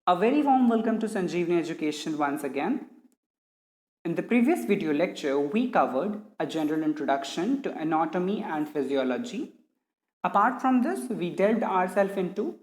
A very warm welcome to Sanjeevani Education once again. In the previous video lecture, we covered a general introduction to anatomy and physiology. Apart from this, we delved ourselves into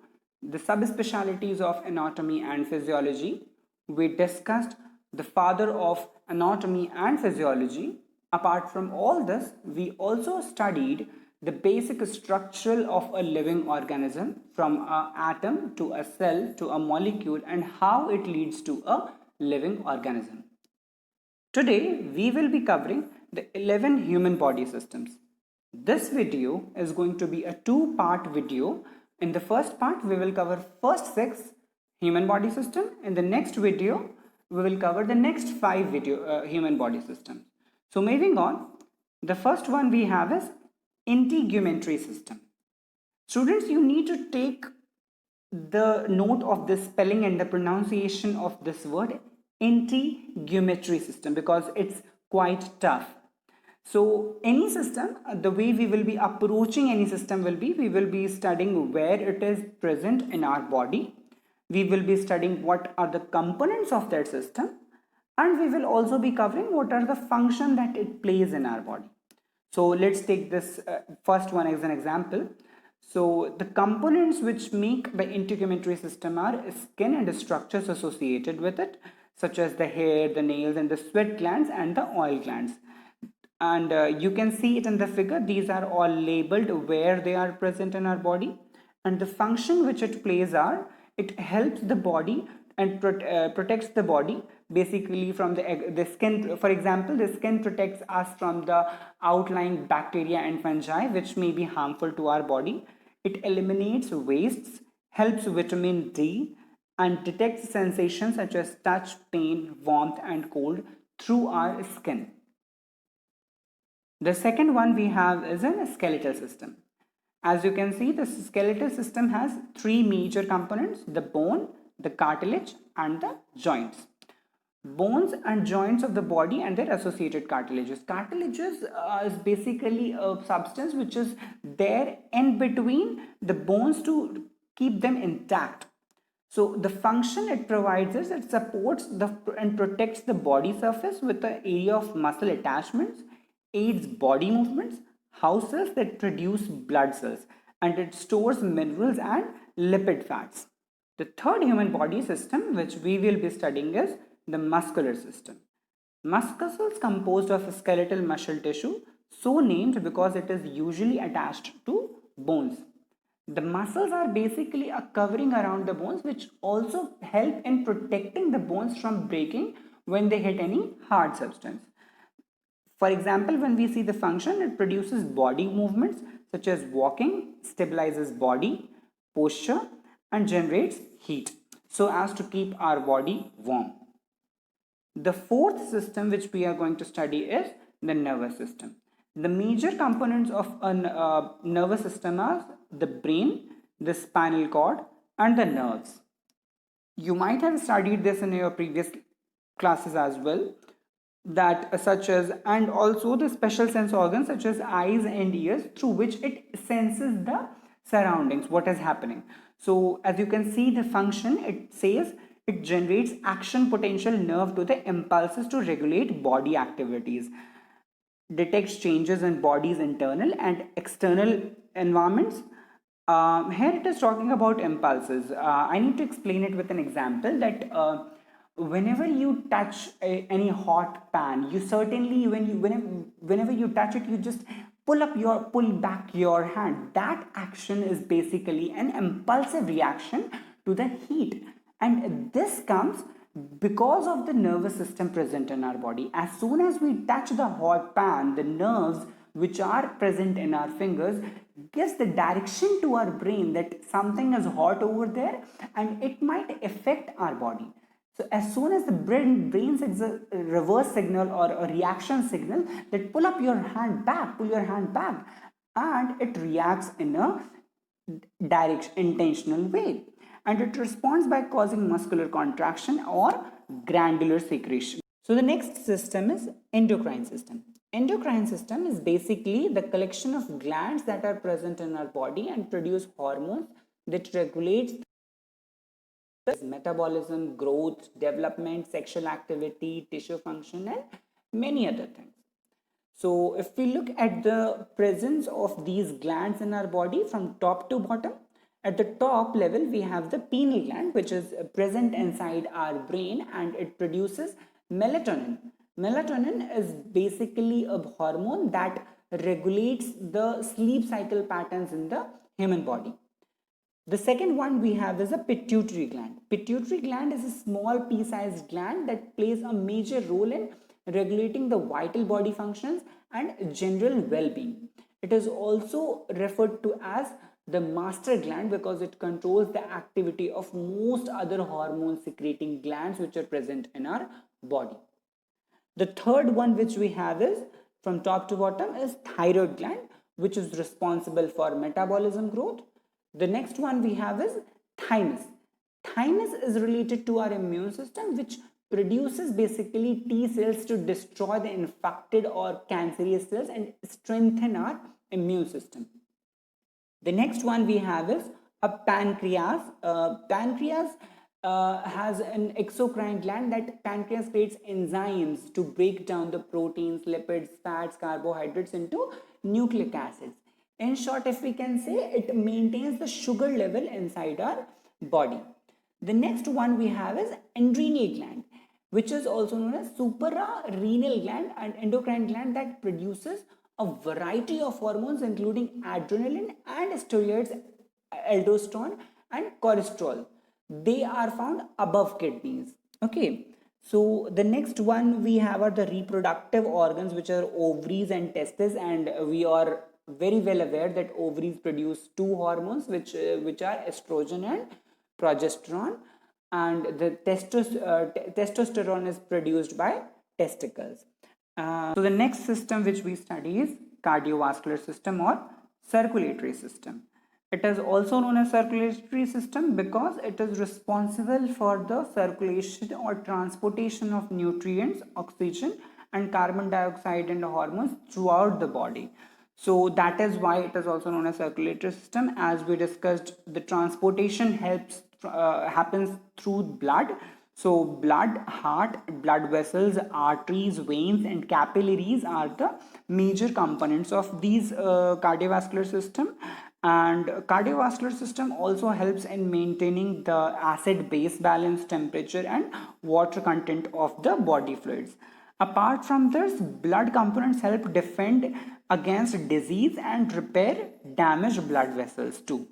the subspecialties of anatomy and physiology. We discussed the father of anatomy and physiology. Apart from all this, we also studied the basic structural of a living organism from an atom to a cell to a molecule and how it leads to a living organism. Today, we will be covering the 11 human body systems. This video is going to be a two-part video. In the first part, we will cover first 6 human body system. In the next video, we will cover the next 5 human body systems. So moving on, the first one we have is integumentary system. Students, you need to take the note of the spelling and the pronunciation of this word integumentary system because it's quite tough. So any system, the way we will be approaching any system will be, we will be studying where it is present in our body. We will be studying what are the components of that system, and we will also be covering what are the function that it plays in our body. So let's take this first one as an example. So the components which make the integumentary system are skin and the structures associated with it, such as the hair, the nails, and the sweat glands and the oil glands. And you can see it in the figure. These are all labeled where they are present in our body, and the function which it plays are it helps the body and protects the body basically from the skin. For example, the skin protects us from the outlying bacteria and fungi which may be harmful to our body. It eliminates wastes, helps vitamin D, and detects sensations such as touch, pain, warmth, and cold through our skin. The second one we have is a skeletal system. As you can see, the skeletal system has 3 major components: the bone, the cartilage, and the joints. Bones and joints of the body and their associated cartilages. Cartilages is basically a substance which is there in between the bones to keep them intact. So the function it provides is it supports and protects the body surface with the area of muscle attachments, aids body movements, house cells that produce blood cells, and it stores minerals and lipid fats. The third human body system which we will be studying is the muscular system. Muscles composed of skeletal muscle tissue, so named because it is usually attached to bones. The muscles are basically a covering around the bones which also help in protecting the bones from breaking when they hit any hard substance. For example, when we see the function, it produces body movements such as walking, stabilizes body posture, and generates heat so as to keep our body warm. The fourth system which we are going to study is the nervous system. The major components of a nervous system are the brain, the spinal cord, and the nerves. You might have studied this in your previous classes as well, that such as, and also the special sense organs such as eyes and ears through which it senses the surroundings, what is happening. So as you can see the function, it says it generates action potential nerve to the impulses to regulate body activities, detects changes in body's internal and external environments. Here it is talking about impulses. I need to explain it with an example that whenever you touch any hot pan, you certainly whenever you touch it, you just pull back your hand. That action is basically an impulsive reaction to the heat, and this comes because of the nervous system present in our body. As soon as we touch the hot pan, the nerves which are present in our fingers gives the direction to our brain that something is hot over there and it might affect our body. So as soon as the brain sends a reverse signal or a reaction signal that pull your hand back, and it reacts in a direct intentional way, and it responds by causing muscular contraction or glandular secretion. So the next system is endocrine system. Endocrine system is basically the collection of glands that are present in our body and produce hormones that regulates metabolism, growth, development, sexual activity, tissue function, and many other things. So if we look at the presence of these glands in our body from top to bottom, at the top level we have the pineal gland, which is present inside our brain, and it produces melatonin. Melatonin is basically a hormone that regulates the sleep cycle patterns in the human body. The second one we have is a pituitary gland. Pituitary gland is a small pea-sized gland that plays a major role in regulating the vital body functions and general well-being. It is also referred to as the master gland because it controls the activity of most other hormone secreting glands which are present in our body. The third one which we have is from top to bottom is thyroid gland, which is responsible for metabolism growth. The next one we have is thymus. Thymus is related to our immune system, which produces basically T cells to destroy the infected or cancerous cells and strengthen our immune system. The next one we have is a pancreas. Pancreas has an exocrine gland. That pancreas creates enzymes to break down the proteins, lipids, fats, carbohydrates into nucleic acids. In short, if we can say, it maintains the sugar level inside our body. The next one we have is adrenal gland, which is also known as suprarenal gland, and endocrine gland that produces a variety of hormones including adrenaline and steroids, aldosterone and cholesterol. They are found above kidneys. Okay, so the next one we have are the reproductive organs, which are ovaries and testes, and we are very well aware that ovaries produce two hormones which are estrogen and progesterone, and the testosterone is produced by testicles. So the next system which we study is cardiovascular system or circulatory system. It is also known as circulatory system because it is responsible for the circulation or transportation of nutrients, oxygen and carbon dioxide and hormones throughout the body. So that is why it is also known as circulatory system. As we discussed, the transportation happens through blood. So blood, heart, blood vessels, arteries, veins and capillaries are the major components of these cardiovascular system. And cardiovascular system also helps in maintaining the acid base balance, temperature and water content of the body fluids. Apart from this, blood components help defend against disease and repair damaged blood vessels too.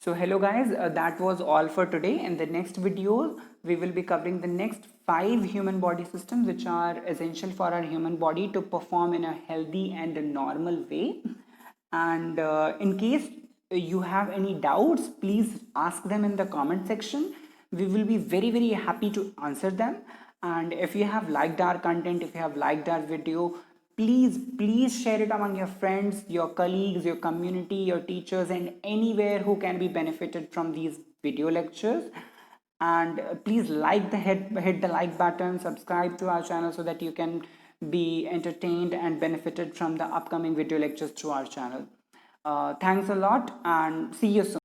So hello guys, that was all for today. In the next video, we will be covering the next 5 human body systems which are essential for our human body to perform in a healthy and a normal way. And in case you have any doubts, please ask them in the comment section. We will be very happy to answer them. And if you have liked our content, if you have liked our video, please share it among your friends, your colleagues, your community, your teachers and anywhere who can be benefited from these video lectures. And please hit the like button, subscribe to our channel so that you can be entertained and benefited from the upcoming video lectures through our channel. Thanks a lot and see you soon.